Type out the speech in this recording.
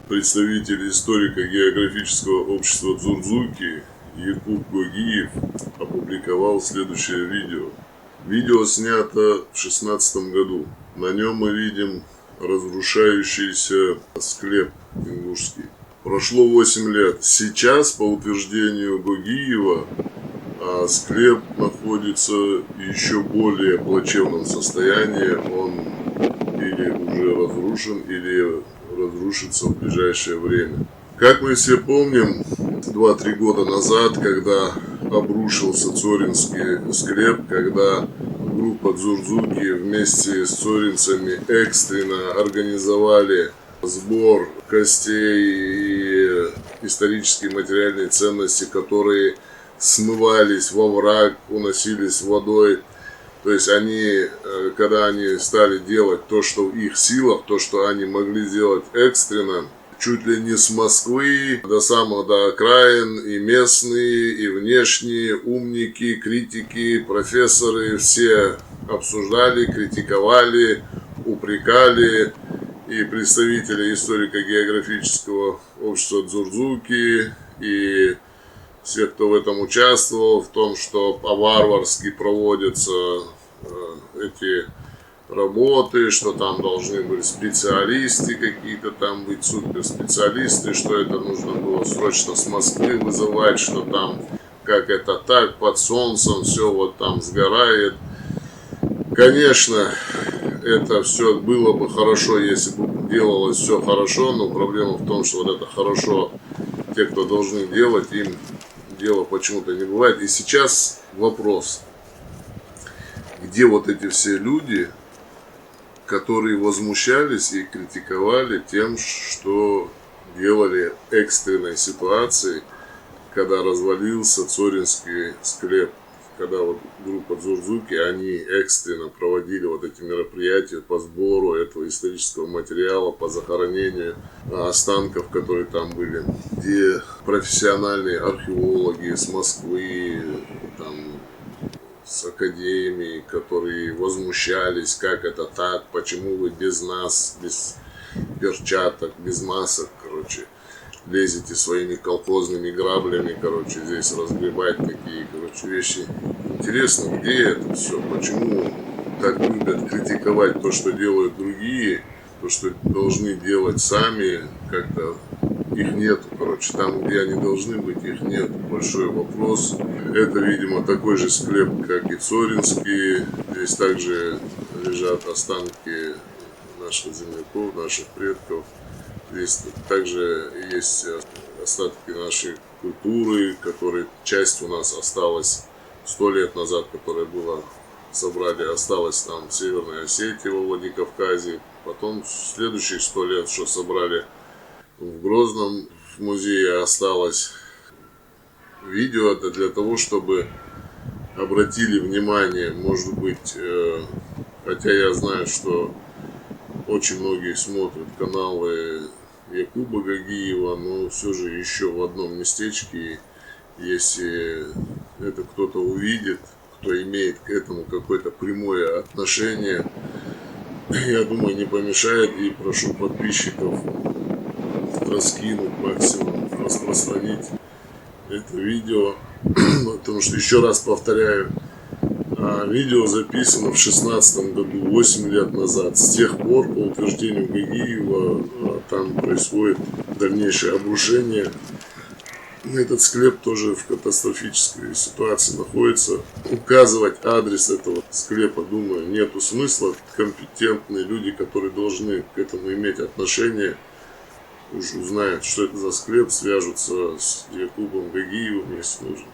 Представитель историко-географического общества Дзурдзуки Якуб Гогиев опубликовал следующее видео. Видео снято в 2016 году. На нем мы видим разрушающийся склеп ингушский. Прошло 8 лет. Сейчас, по утверждению Гогиева, склеп находится в еще более плачевном состоянии. Он или уже разрушен, или разрушится в ближайшее время. Как мы все помним, 2-3 года назад, когда обрушился Цоринский склеп, когда группа Дзурдзуки вместе с цоринцами экстренно организовали сбор костей и исторические материальные ценности, которые смывались во враг, уносились водой. То есть они, когда они стали делать то, что в их силах, то, что они могли сделать экстренно, чуть ли не с Москвы до окраин, и местные, и внешние умники, критики, профессоры, все обсуждали, критиковали, упрекали, и представители историко-географического общества Дзурдзуки, и все, кто в этом участвовал, в том, что по-варварски проводятся эти работы, что там должны быть специалисты какие-то, там быть суперспециалисты, что это нужно было срочно с Москвы вызывать, что там, как это так, под солнцем все вот там сгорает. Конечно, это все было бы хорошо, если бы делалось все хорошо, но проблема в том, что вот это хорошо, те, кто должны делать, им дело почему-то не бывает. И сейчас вопрос, где вот эти все люди, которые возмущались и критиковали тем, что делали экстренной ситуации, когда развалился Цоринский склеп, когда вот группа Дзурдзуки, они экстренно проводили вот эти мероприятия по сбору этого исторического материала, по захоронению останков, которые там были, где профессиональные археологи с Москвы, там, с академией, которые возмущались, как это так, почему вы без нас, без перчаток, без масок, лезете своими колхозными граблями, здесь разгребать такие, вещи. Интересно, где это все, почему так любят критиковать то, что делают другие, то, что должны делать сами, как-то их нету, там, где они должны быть, их нет. Большой вопрос. Это, видимо, такой же склеп, как и Цоринский. Здесь также лежат останки наших земляков, наших предков. Здесь также есть остатки нашей культуры, которые часть у нас осталась 100 лет назад, которая была собрали, осталась там в Северной Осетии, во Владикавказе. Потом следующих 100 лет, что собрали в Грозном, в музее осталось. Видео это для того, чтобы обратили внимание, может быть, хотя я знаю, что очень многие смотрят каналы Якуба Гогиева, но все же еще в одном местечке, если это кто-то увидит, кто имеет к этому какое-то прямое отношение, я думаю, не помешает, и прошу подписчиков раскинуть максимум, распространить это видео, потому что, еще раз повторяю, видео записано в 2016 году, 8 лет назад. С тех пор, по утверждению Гогиева, там происходит дальнейшее обрушение. Этот склеп тоже в катастрофической ситуации находится. Указывать адрес этого склепа, думаю, нету смысла. Компетентные люди, которые должны к этому иметь отношение, уж узнают, что это за склеп, свяжутся с Якубом Гогиевым, если нужно.